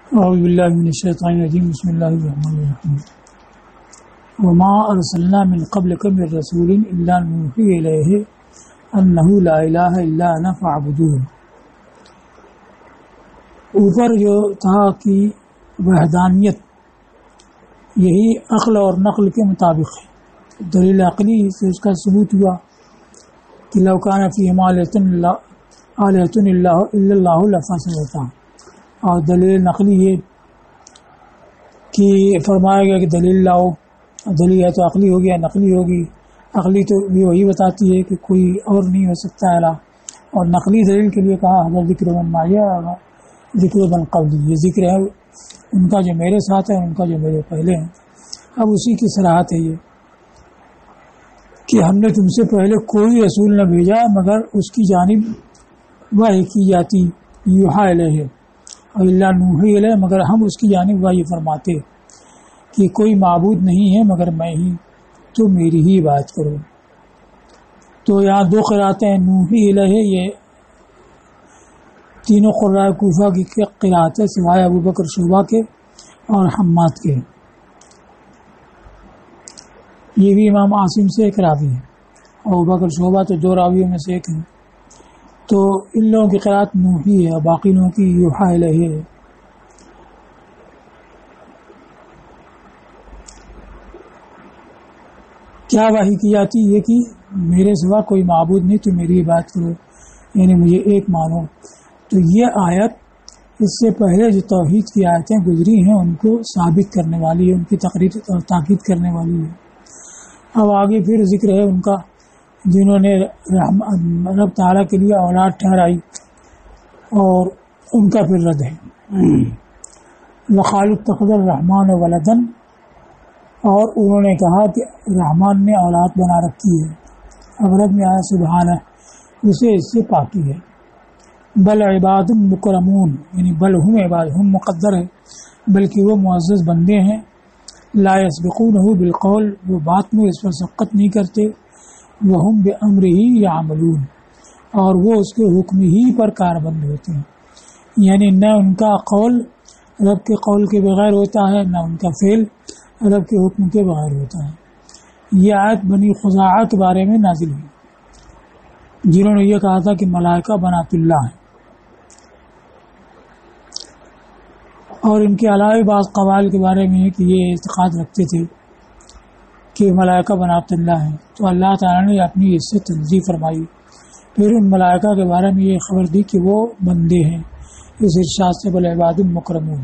اعوذ باللہ من الشیطان الرجیم بسم اللہ الرحمن الرحیم وما ارسلنا من قبلک من رسول الا نوحی الیہ انہ لا الہ الا انا فاعبدون۔ اوپر جو تھا کہ وحدانیت یہی عقل اور نقل کے مطابق ہے، دلیل عقلی سے اس کا ثبوت ہوا کہ لو کان فیہما آلہۃ الا اللہ لفسدتا، اور دلیل نقلی یہ کہ فرمایا گیا کہ دلیل لاؤ، دلیل ہے تو عقلی ہوگی یا نقلی ہوگی۔ عقلی تو بھی وہی بتاتی ہے کہ کوئی اور نہیں ہو سکتا ہے، اور نقلی دلیل کے لیے کہا حضرت ذکر من معی ذکر من قبلی، یہ ذکر ہے ان کا جو میرے ساتھ ہے، ان کا جو میرے پہلے ہیں۔ اب اسی کی صراحت ہے یہ کہ ہم نے تم سے پہلے کوئی رسول نہ بھیجا مگر اس کی جانب وحی کی جاتی، یوحا الیہ، اور اللہ نوحی الیہ، مگر ہم اس کی جانب وحی فرماتے کہ کوئی معبود نہیں ہے مگر میں ہی، تو میری ہی بات کرو۔ تو یہاں دو قراتیں ہیں، نوحی الیہ، یہ تینوں قراء کوفہ کی قرات ہے سوائے ابو بکر شعبہ کے اور حماد کے۔ یہ بھی امام عاصم سے ایک راوی ہے، اور ابو بکر شعبہ تو دو راویوں میں سے ایک ہے۔ تو ان لوگوں کی قرات نوحی ہے، باقی لوگوں کی یوحا الیہ ہے۔ کیا وحی کی جاتی ہے کہ میرے سوا کوئی معبود نہیں، تو میری بات کرو، یعنی مجھے ایک مانو۔ تو یہ آیت اس سے پہلے جو توحید کی آیتیں گزری ہیں ان کو ثابت کرنے والی ہے، ان کی تقریر اور تاکید کرنے والی ہے۔ اب آگے پھر ذکر ہے ان کا جنہوں نے رب تعالیٰ کے لیے اولاد ٹھہرائی، اور ان کا پھر رد ہے۔ وقالوا اتخذ الرحمن ولدا، اور انہوں نے کہا کہ رحمان نے اولاد بنا رکھی ہے۔ اب رد میں آیا سبحانہ، اسے اس سے پاکی ہے۔ بل عباد مکرمون، یعنی بل ہم عباد، ہم مقدر ہے، بلکہ وہ معزز بندے ہیں۔ لا یسبقونہ بالقول، وہ بات میں اس پر سبقت نہیں کرتے۔ وہم بامرہ یعملون، اور وہ اس کے حکم ہی پر کاربند ہوتے ہیں، یعنی نہ ان کا قول رب کے قول کے بغیر ہوتا ہے، نہ ان کا فعل رب کے حکم کے بغیر ہوتا ہے۔ یہ آیت بنی خزاعہ کے بارے میں نازل ہوئی، جنہوں نے یہ کہا تھا کہ ملائکہ بنات اللہ ہیں، اور ان کے علاوہ بعض قبائل کے بارے میں ہے کہ یہ اعتقاد رکھتے تھے کہ ملائکہ بنات اللہ ہیں۔ تو اللہ تعالیٰ نے اپنی اس سے تنزیہ فرمائی، پھر ان ملائکہ کے بارے میں یہ خبر دی کہ وہ بندے ہیں، اس ارشاد سے بل عباد مکرمون۔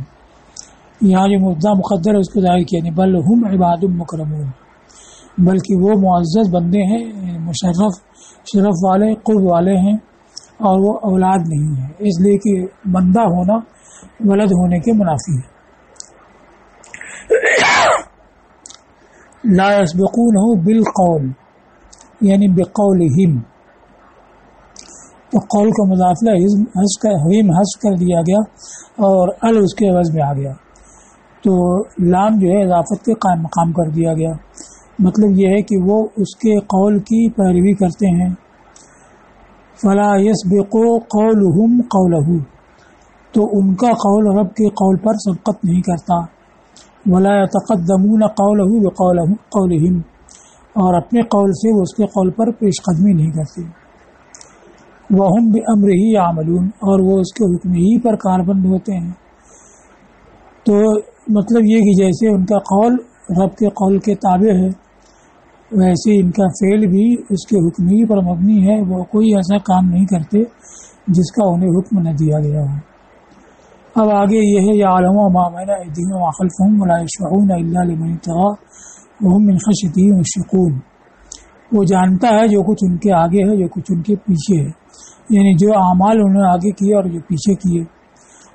یہاں جو مبتدا مقدر ہے اس کو ظاہر کیا، نہیں بل ہم عباد مکرمون، بلکہ وہ معزز بندے ہیں، شرف والے، قرب والے ہیں، اور وہ اولاد نہیں ہیں، اس لیے کہ بندہ ہونا ولد ہونے کے منافی ہے۔ لا یسبقونہ بالقول، یعنی بقولہم، تو قول کا مضافہ حذف کر دیا گیا اور ال اس کے عوض میں آ گیا، تو لام جو ہے اضافت کے قائم مقام کر دیا گیا۔ مطلب یہ ہے کہ وہ اس کے قول کی پیروی کرتے ہیں۔ فلا یسبق قولہم قولہ، تو ان کا قول رب کے قول پر سبقت نہیں کرتا۔ ولا یتقدمون قولہ بقولہم، اور اپنے قول سے وہ اس کے قول پر پیش قدمی نہیں کرتے۔ وہم بامرہ یعملون، اور وہ اس کے حکم ہی پر کاربند ہوتے ہیں۔ تو مطلب یہ کہ جیسے ان کا قول رب کے قول کے تابع ہے، ویسے ان کا فعل بھی اس کے حکم ہی پر مبنی ہے، وہ کوئی ایسا کام نہیں کرتے جس کا انہیں حکم نہ دیا گیا ہو۔ اب آگے یہ ہے یعلم ما بین ایدیہم وما خلفہم ولا یشفعون الا لمن ارتضی وہم من خشیتہ مشفقون، وہ جانتا ہے جو کچھ ان کے آگے ہے، جو کچھ ان کے پیچھے ہے، یعنی جو اعمال انہوں نے آگے کیے اور جو پیچھے کیے،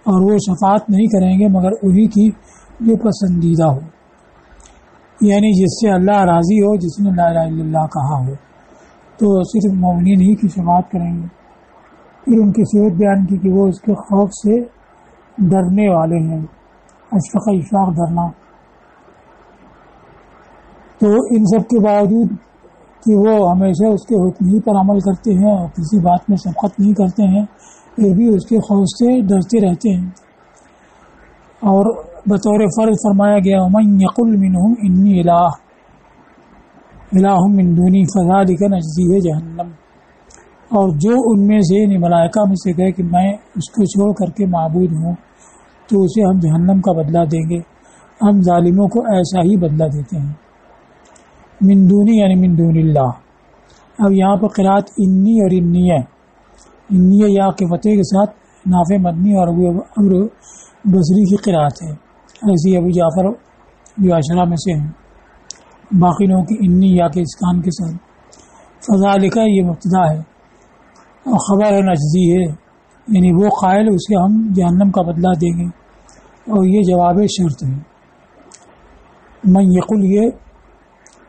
اور وہ شفاعت نہیں کریں گے مگر انہی کی جو پسندیدہ ہو، یعنی جس سے اللہ راضی ہو، جس نے لا الہ الا اللہ کہا ہو، تو صرف مومنین ہی کی شفاعت کریں گے۔ پھر ان کی صفت بیان کی کہ وہ اس کے خوف سے ڈرنے والے ہیں، اشفق اشفاق ڈرنا۔ تو ان سب کے باوجود کہ وہ ہمیشہ اس کے حکم ہی پر عمل کرتے ہیں اور کسی بات میں سبقت نہیں کرتے ہیں، پھر بھی اس کے خوف سے ڈرتے رہتے ہیں۔ اور بطور فرض فرمایا گیا ومن یقل منہم انی الہ من دونی فذلک نجزیہ جہنم، اور جو ان میں سے یعنی ملائکہ میں سے کہے کہ میں اس کو چھوڑ کر کے معبود ہوں تو اسے ہم جہنم کا بدلہ دیں گے، ہم ظالموں کو ایسا ہی بدلہ دیتے ہیں۔ من دونی یعنی من دون اللہ۔ اب یہاں پر قرأت انی اور انیہ، انیہ یا کے فتح کے ساتھ نافع مدنی اور ابو بصری کی قرأت ہے، ایسی ابو جعفر جو عشرہ میں سے ہیں، باقی لوگوں کی انی یا کے اسکان کے ساتھ۔ فذالک یہ مبتدا ہے اور خبر ہے نجزی ہے، یعنی وہ قائل اسے ہم جہنم کا بدلہ دیں گے، اور یہ جواب شرط ہے۔ من یقل یہ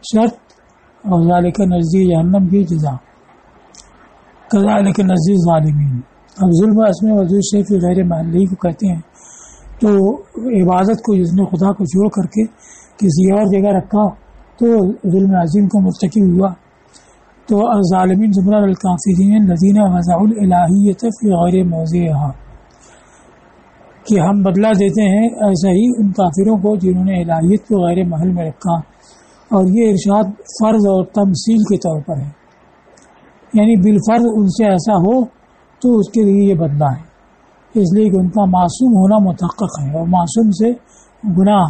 شرط اور ذالک نجزی جہنم کی جزا، کذالک نجزی ظالمین۔ اب ظلم اسم وجود سے پھر غیر محلی کو کہتے ہیں، تو عبادت کو جس نے خدا کو چھوڑ کر کے کسی اور جگہ رکھا تو ظلم عظیم کو مرتکب ہوا۔ تو الظالمین سے مراد الکافرین الذین وضعوا الالہیۃ فی غیر موضعہا، کہ ہم بدلہ دیتے ہیں ایسا ہی ان کافروں کو جنہوں نے الہیت کو غیر محل میں رکھا، اور یہ ارشاد فرض اور تمثیل کے طور پر ہے، یعنی بالفرض ان سے ایسا ہو تو اس کے لیے یہ بدلہ ہے، اس لیے کہ ان کا معصوم ہونا متحقق ہے، اور معصوم سے گناہ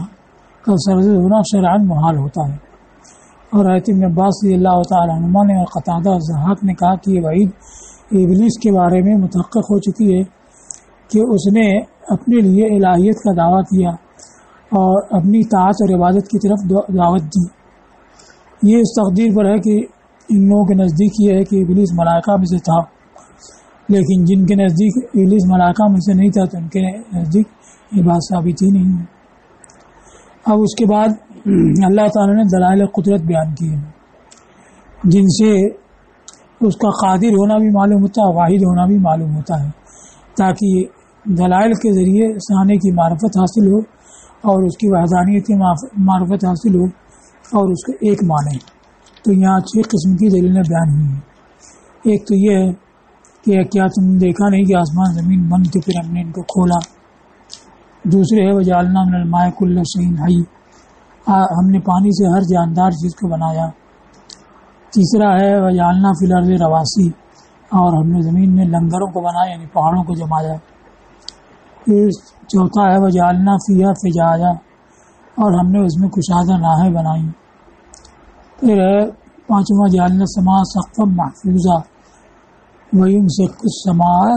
کا سرزد ہونا شرعاً محال ہوتا ہے۔ اور حضرت ابن عباس رضی اللہ تعالیٰ عنہما نے اور قتادہ اور ضحاک نے کہا کہ یہ وعید ابلیس کے بارے میں متحقق ہو چکی ہے کہ اس نے اپنے لیے الہیت کا دعویٰ کیا اور اپنی طاعت اور عبادت کی طرف دعوت دی۔ یہ اس تقدیر پر ہے کہ ان لوگوں کے نزدیک یہ ہے کہ ابلیس ملائکہ میں سے تھا، لیکن جن کے نزدیک ابلیس ملائکہ میں سے نہیں تھا تو ان کے نزدیک یہ بات ثابت ہی نہیں ہے۔ اب اس کے بعد اللہ تعالیٰ نے دلائل قدرت بیان کی ہے، جن سے اس کا قادر ہونا بھی معلوم ہوتا ہے، واحد ہونا بھی معلوم ہوتا ہے، تاکہ دلائل کے ذریعے سانے کی معرفت حاصل ہو اور اس کی وحدانیت کی معرفت حاصل ہو اور اس کو ایک مانے۔ تو یہاں 6 قسم کی دلیلیں بیان ہوئی ہیں۔ ایک تو یہ ہے کہ کیا تم نے دیکھا نہیں کہ آسمان زمین بند تھے پھر ہم نے ان کو کھولا۔ دوسرے ہے وجعلنا من الماء کل شیء حی، ہم نے پانی سے ہر جاندار چیز کو بنایا۔ تیسرا ہے وجعلنا فی الارض رواسی، اور ہم نے زمین میں لنگروں کو بنایا یعنی پہاڑوں کو جمایا۔ پھر چوتھا ہے وجعلنا فیہا فجاجا، اور ہم نے اس میں کشادہ راہیں بنائیں۔ پھر ہے پانچواں جعلنا السماء سقفا محفوظا ویمسک السماء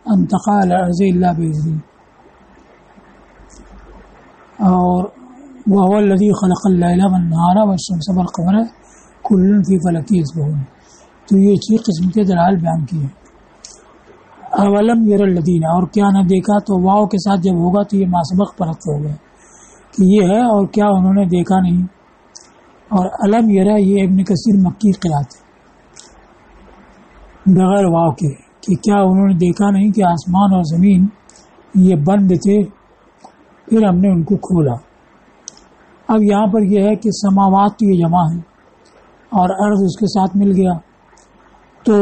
ان تقع علی الارض الا باذنہ، اور وهو الذی خلق اللیل والنہار والشمس والقمر کل فی فلک یسبحون۔ تو یہ 6 قسم کے دلائل بیان کیے۔ اولم یر الذین، اور کیا نہ دیکھا، تو واو کے ساتھ جب ہوگا تو یہ ماسبق پرت ہوگا کہ یہ ہے، اور کیا انہوں نے دیکھا نہیں۔ اور علم یرا یہ ابن کثیر مکی قرأت ہے بغیر واو کے، کہ کیا انہوں نے دیکھا نہیں کہ آسمان اور زمین یہ بند تھے پھر ہم نے ان کو کھولا۔ اب یہاں پر یہ ہے کہ سماوات تو یہ جمع ہے اور ارض اس کے ساتھ مل گیا، تو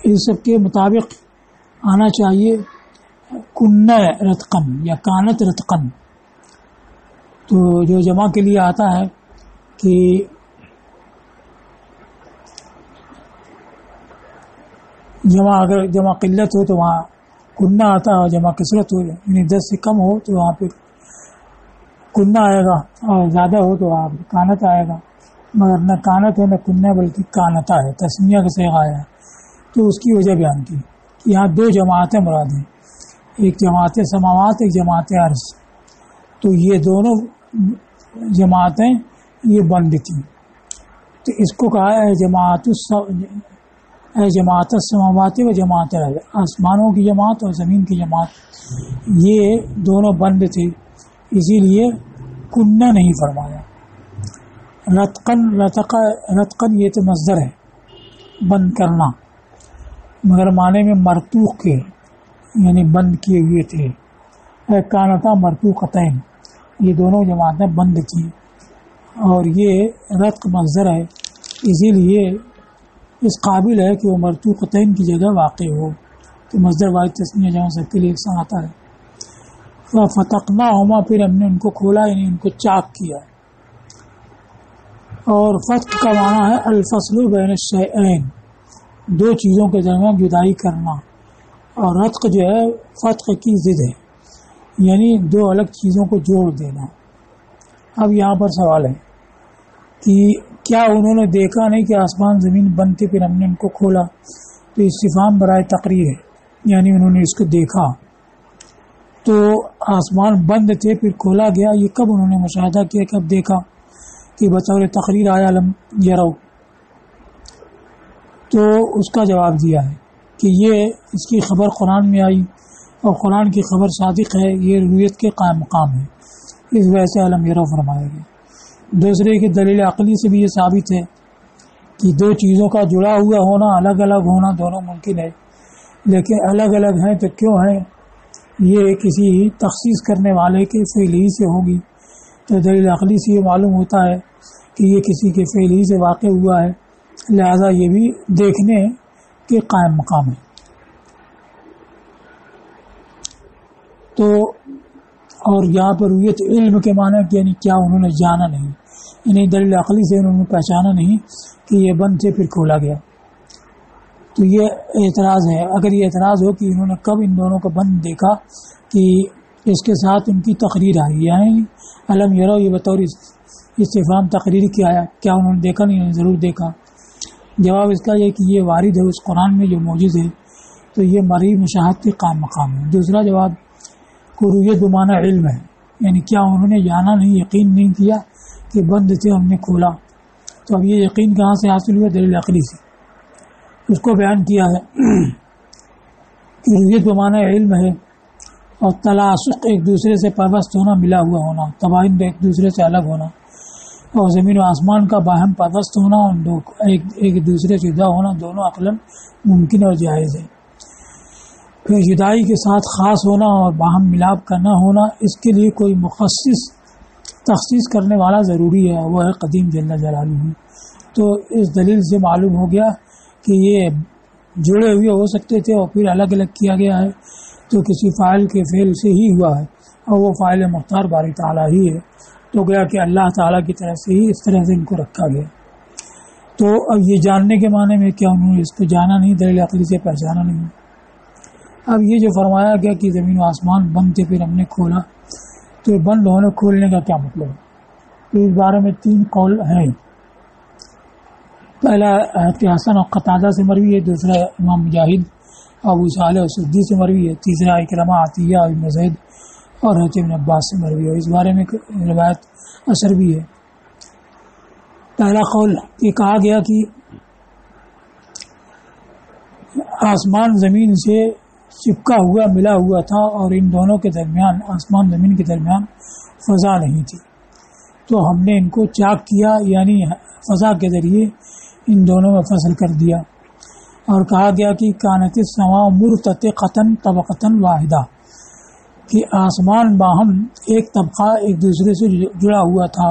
اس سب کے مطابق آنا چاہیے کنہ رتقن یا کانت رتقن۔ تو جو جمع کے لیے آتا ہے کہ اگر جمع قلت ہو تو وہاں کنہ آتا ہے، اور جمع کثرت ہو یعنی 10 سے کم ہو تو وہاں پہ کنہ آئے گا، اور زیادہ ہو تو وہاں کانت آئے گا، مگر نہ کانت ہے نہ کنہ بلکہ کانتا ہے، تسمیہ کا صیغہ آیا ہے۔ تو اس کی وجہ بیان کی کہ یہاں 2 جماعتیں مراد ہیں، ایک جماعت سماوات ایک جماعت عرض۔ تو یہ دونوں جماعتیں یہ بند تھیں، تو اس کو کہا ہے جماعت السماوات و جماعت عرض، آسمانوں کی جماعت اور زمین کی جماعت، یہ دونوں بند تھے، اسی لیے کنہ نہیں فرمایا۔ رتقن یہ تو مصدر ہے بند کرنا، مگر معنی میں مرتوق کے یعنی بند کیے ہوئے تھے۔ کانتا مرتوقتین، یہ دونوں جماعتیں بند تھیں، اور یہ رتق مصدر ہے، اسی لیے اس قابل ہے کہ وہ مرتوقتین کی جگہ واقع ہو، تو مصدر واحد تسنیہ جمع سب کے لیے یکساں آتا ہے۔ فَفَتَقْنَاهُمَا، پھر ہم نے ان کو کھولا، یعنی ان کو چاک کیا. اور فتق کا معنی ہے الفصل بین الشیئین، دو چیزوں کے درمیان جدائی کرنا، اور رتق جو ہے فتق کی ضد ہے، یعنی دو الگ چیزوں کو جوڑ دینا. اب یہاں پر سوال ہے کہ کیا انہوں نے دیکھا نہیں کہ آسمان زمین بند تھے پھر ہم نے ان کو کھولا؟ تو استفہام برائے تقریر ہے، یعنی انہوں نے اس کو دیکھا تو آسمان بند تھے پھر کھولا گیا. یہ کب انہوں نے مشاہدہ کیا، کب دیکھا؟ کہ بطور تقریر آیا لم یرو. تو اس کا جواب دیا ہے کہ یہ اس کی خبر قرآن میں آئی اور قرآن کی خبر صادق ہے، یہ رؤیت کے قائم مقام ہے، اس وجہ سے علم یرو فرمایا گیا. دوسرے کی دلیل عقلی سے بھی یہ ثابت ہے کہ دو چیزوں کا جڑا ہوا ہونا، الگ الگ ہونا دونوں ممکن ہے، لیکن الگ الگ ہیں تو کیوں ہیں؟ یہ کسی تخصیص کرنے والے کے فعل ہی سے ہوگی. تو دلیل عقلی سے یہ معلوم ہوتا ہے کہ یہ کسی کے فعل ہی سے واقع ہوا ہے، لہذا یہ بھی دیکھنے کے قائم مقام ہے. تو اور یہاں پر رؤیت علم کے معنی کہ یعنی کیا انہوں نے جانا نہیں، یعنی دلیل عقلی سے انہوں نے پہچانا نہیں کہ یہ بند تھے پھر کھولا گیا. تو یہ اعتراض ہے. اگر یہ اعتراض ہو کہ انہوں نے کب ان دونوں کو بند دیکھا کہ اس کے ساتھ ان کی تقریر آئی، یعنی علم یرو یہ بطور استفہام تقریر کیا آیا، کیا انہوں نے دیکھا؟ نہیں، ضرور دیکھا. جواب اس کا یہ کہ یہ وارد ہے اس قرآن میں جو موجود ہے، تو یہ مرئی مشاہد کے قائم مقام ہے. دوسرا جواب کو رؤیت بمعنی علم ہے، یعنی کیا انہوں نے جانا نہیں، یقین نہیں کیا کہ بند تھے ہم نے کھولا. تو اب یہ یقین کہاں سے حاصل ہوا؟ دلیل عقلی سے. اس کو بیان کیا ہے کہ رؤیت بمعنی علم ہے، اور تلاصق ایک دوسرے سے پیوست ہونا، ملا ہوا ہونا، تباین ایک دوسرے سے الگ ہونا، اور زمین و آسمان کا باہم پیوست ہونا، ان دو ایک دوسرے سے جدا ہونا، دونوں عقلاً ممکن اور جائز ہے. پھر جدائی کے ساتھ خاص ہونا اور باہم ملاپ کا نہ ہونا، اس کے لیے کوئی مخصص تخصیص کرنے والا ضروری ہے، وہ ہے قدیم جل جلالہ. تو اس دلیل سے معلوم ہو گیا کہ یہ جڑے ہوئے ہو سکتے تھے اور پھر الگ الگ کیا گیا ہے تو کسی فاعل کے فعل سے ہی ہوا ہے، اور وہ فاعل مختار باری تعالیٰ ہی ہے. تو گیا کہ اللہ تعالیٰ کی طرف سے ہی اس طرح سے ان کو رکھا گیا. تو اب یہ جاننے کے معنی میں کیا انہوں نے اس کو جانا نہیں، دلیل عقلی سے پہچانا نہیں. اب یہ جو فرمایا گیا کہ زمین و آسمان بند تھے پھر ہم نے کھولا، تو بند ہونے کھولنے کا کیا مطلب ہے؟ تو اس بارے میں 3 قول ہیں. پہلا حسن اور قتادہ سے مروی ہے، دوسرا امام مجاہد ابو صالح اور سدی سے مروی ہے، تیسرا اکرمہ عطیہ ابن زید اور حضرت ابن عباس سے مروی ہے. اس بارے میں روایت اثر بھی ہے. پہلا قول یہ کہا گیا کہ آسمان زمین سے چپکا ہوا ملا ہوا تھا، اور ان دونوں کے درمیان، آسمان زمین کے درمیان فضا نہیں تھی، تو ہم نے ان کو چاک کیا، یعنی فضا کے ذریعے ان دونوں میں فصل کر دیا. اور کہا گیا کہ کانت السماء مرتفقۃ طبقۃ واحدہ، کہ آسمان باہم ایک طبقہ ایک دوسرے سے جڑا ہوا تھا،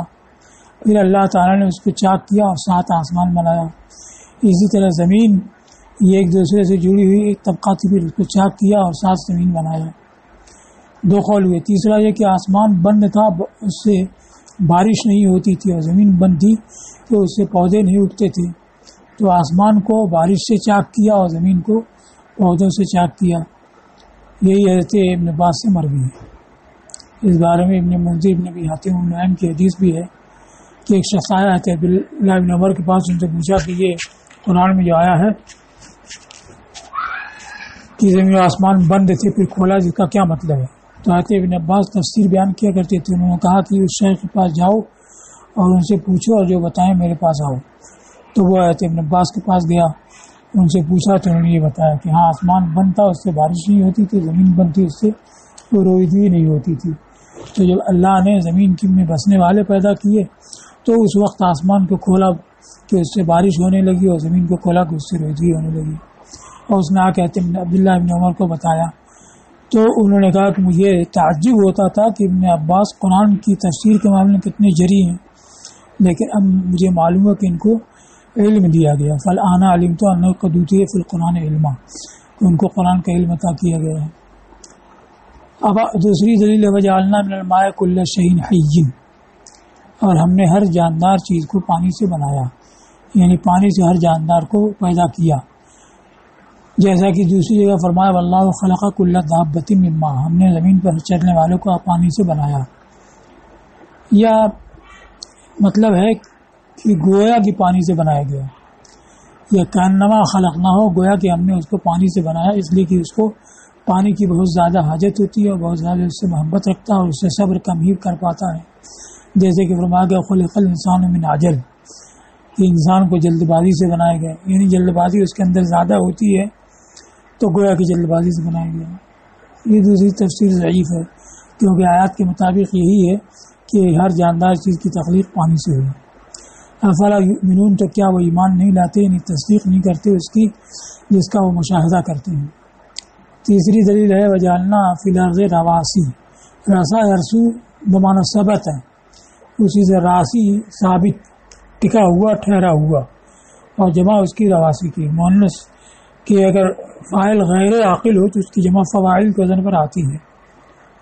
پھر اللہ تعالیٰ نے اس کو چاک کیا اور 7 آسمان بنایا. اسی طرح زمین یہ ایک دوسرے سے جڑی ہوئی ایک طبقہ تھی، پھر اس کو چاک کیا اور 7 زمین بنایا. 2 قول ہوئے. تیسرا یہ کہ آسمان بند تھا، اس سے بارش نہیں ہوتی تھی، اور زمین بند تھی تو اس سے پودے نہیں اگتے تھے، تو آسمان کو بارش سے چاک کیا اور زمین کو پودوں سے چاک کیا. یہی حضرت ابن عباس سے مروی ہے. اس بارے میں ابن منذر ابن ابی حاتم النعیم کی حدیث بھی ہے کہ ایک شخص آیا ہے عبداللہ ابن عمر کے پاس، ان سے پوچھا کہ یہ قرآن میں جو آیا ہے کہ زمین و آسمان بند تھے پھر کھولا، جس کا کیا مطلب ہے؟ تو حضرت ابن عباس تفسیر بیان کیا کرتے تھے. انہوں نے کہا کہ اس شیخ کے پاس جاؤ اور ان سے پوچھو، اور جو بتائیں میرے پاس آؤ. تو وہ حضرت ابن عباس کے پاس گیا، ان سے پوچھا تو انہوں نے یہ بتایا کہ ہاں آسمان بند تھا، اس سے بارش نہیں ہوتی تھی، زمین بند تھی، اس سے رویدگی نہیں ہوتی تھی. تو جب اللہ نے زمین میں بسنے والے پیدا کیے تو اس وقت آسمان کو کھولا کہ اس سے بارش ہونے لگی، اور زمین کو کھولا کہ اس سے رویدگی ہونے لگی. اور اس نے آ کے عبداللہ ابن عمر کو بتایا. تو انہوں نے کہا کہ مجھے تعجب ہوتا تھا کہ ابن عباس قرآن کی تفسیر کے معاملے میں کتنے جری ہیں، لیکن اب مجھے معلوم ہے کہ ان کو علم دیا گیا. فالآن علمت انہ قد اوتي فی القرآن علما، کہ ان کو قرآن کا علم عطا کیا گیا ہے. اب دوسری دلیل ہے وجعلنا من الماء کل شیء حی، اور ہم نے ہر جاندار چیز کو پانی سے بنایا، یعنی پانی سے ہر جاندار کو پیدا کیا، جیسا کہ دوسری جگہ فرمایا واللہ خلق کل دابۃ من ماء، ہم نے زمین پر چلنے والوں کو پانی سے بنایا۔ یا مطلب ہے کہ گویا کہ پانی سے بنایا گیا، یا کانما خلقنا ہو، گویا کہ ہم نے اس کو پانی سے بنایا، اس لیے کہ اس کو پانی کی بہت زیادہ حاجت ہوتی ہے اور بہت زیادہ اس سے محبت رکھتا ہے اور اس سے صبر کم ہی کر پاتا ہے، جیسے کہ فرمایا گیا خلق الانسان من عجل، کہ انسان کو جلد بازی سے بنایا گیا، یعنی جلد بازی اس کے اندر زیادہ ہوتی ہے تو گویا کہ جلد بازی سے بنایا گیا۔ یہ دوسری تفسیر ضعیف ہے، کیونکہ آیات کے مطابق یہی ہے کہ ہر جاندار چیز کی تخلیق پانی سے ہوئی۔ افلا یؤمنون، تو کیا وہ ایمان نہیں لاتے، یعنی تصدیق نہیں کرتے اس کی جس کا وہ مشاہدہ کرتے ہیں۔ تیسری دلیل ہے وجعلنا فی الارض رواسی، رسا یرسو بمعنی ثبت ہے، اسی سے راسی ثابت، ٹکا ہوا، ٹھہرا ہوا، اور جمع اس کی رواسی کی، مؤنث کہ اگر فاعل غیر عاقل ہو تو اس کی جمع فواعل کے وزن پر آتی ہے،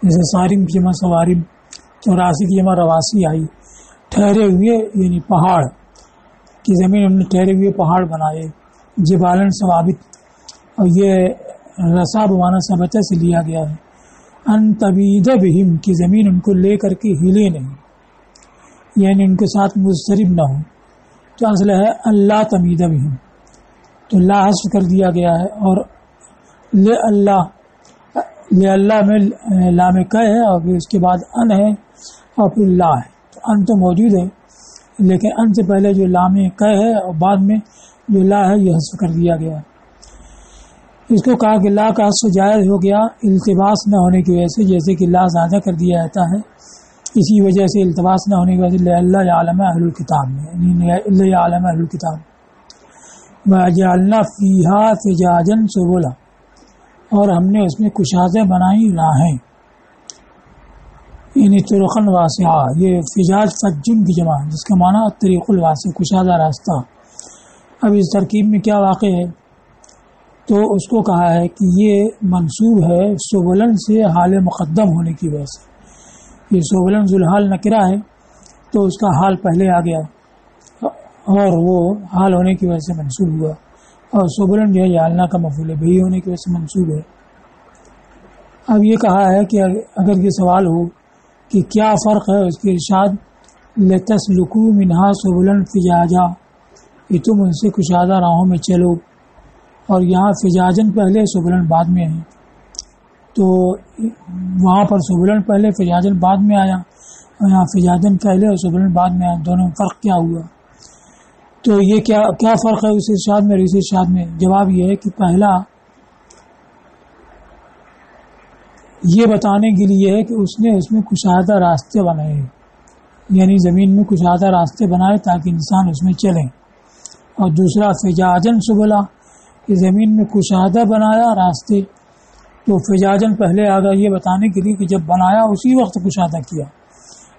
جیسے صارم کی جمع صوارم، تو راسی کی جمع رواسی آئی، ٹھہرے ہوئے یعنی پہاڑ کی زمین ہم نے ٹھہرے ہوئے پہاڑ بنائے، جبالن ثوابت، اور یہ رسا بمعنی ثبت سے لیا گیا ہے، ان تبید بہم کی زمین ان کو لے کر کے ہلے نہیں، یعنی ان کے ساتھ مضطرب نہ ہو، تو اصل ہے اللہ تمید بہم، تو لا حذف کر دیا گیا ہے، اور لے اللہ میں لام کہ ہے اور پھر اس کے بعد ان ہے اور پھر لا ہے، تو ان تو موجود ہے لیکن ان سے پہلے جو لام کہ ہے اور بعد میں جو لا ہے یہ حذف کر دیا گیا۔ اس کو کہا کہ لا کا حذف جائز ہو گیا التباس نہ ہونے کی وجہ سے، جیسے کہ لا زیادہ کر دیا جاتا ہے، اسی وجہ سے التباس نہ ہونے کی وجہ سے اللہ یعلم اہل الکتاب میں، یعنی اللہ یعلم اہل الکتاب۔ وَجَعَلْنَا فِيهَا فِجَاجًا سُبُلًا، اور ہم نے اس میں کشادیں بنائی راہیں، یعنی طرقاً واسعہ، یہ فجاج فجن کی جمع جس کا معنی طریق الواسع، کشادہ راستہ۔ اب اس ترکیب میں کیا واقع ہے، تو اس کو کہا ہے کہ یہ منصوب ہے سبلن سے حال مقدم ہونے کی وجہ سے، یہ سبلن ذوالحال نکرہ ہے تو اس کا حال پہلے آ گیا اور وہ حال ہونے کی وجہ سے منصوب ہوا، اور سبلن جو ہے جعلنا کا مفعول بھی ہونے کی وجہ سے منصوب ہے۔ اب یہ کہا ہے کہ اگر یہ سوال ہو کہ کیا فرق ہے، اس کے ارشاد لتسلکوا منہا سبلا فجاجا، کہ تم ان سے کشادہ راہوں میں چلو، اور یہاں فجاجن پہلے سبلن بعد میں ہے، تو وہاں پر سبلن پہلے فجاجن بعد میں آیا، اور یہاں فجاجن پہلے اور سبلن بعد میں آیا، دونوں میں فرق کیا ہوا؟ تو یہ کیا فرق ہے اس ارشاد میں اور اس ارشاد میں؟ جواب یہ ہے کہ پہلا یہ بتانے کے لیے ہے کہ اس نے اس میں کشادہ راستے بنائے، یعنی زمین میں کشادہ راستے بنائے تاکہ انسان اس میں چلیں، اور دوسرا فجاجن سبلا، کہ زمین میں کشادہ بنایا راستے، تو فجاجن پہلے آ گیا یہ بتانے کے لیے کہ جب بنایا اسی وقت کشادہ کیا،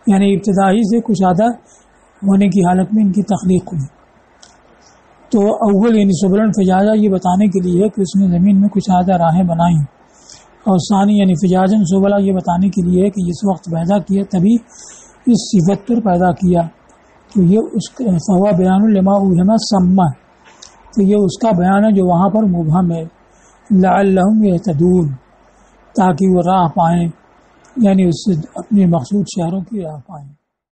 یعنی ابتدائی سے کشادہ ہونے کی حالت میں ان کی تخلیق ہوئی۔ تو اول یعنی سبلن فجاجہ یہ بتانے کے لیے ہے کہ اس نے زمین میں کشادہ راہیں بنائیں، اور ثانی یعنی فجاجن سبلا یہ بتانے کے لیے ہے کہ جس وقت پیدا کیا تبھی اس صفت پر پیدا کیا، تو یہ اس فہوا بیان لما اوہم سمہ، تو یہ اس کا بیان ہے جو وہاں پر مبہم ہے، لعلہم یہتدون، تاکہ وہ راہ پائیں، یعنی اس سے اپنے مقصود شہروں کی راہ پائیں۔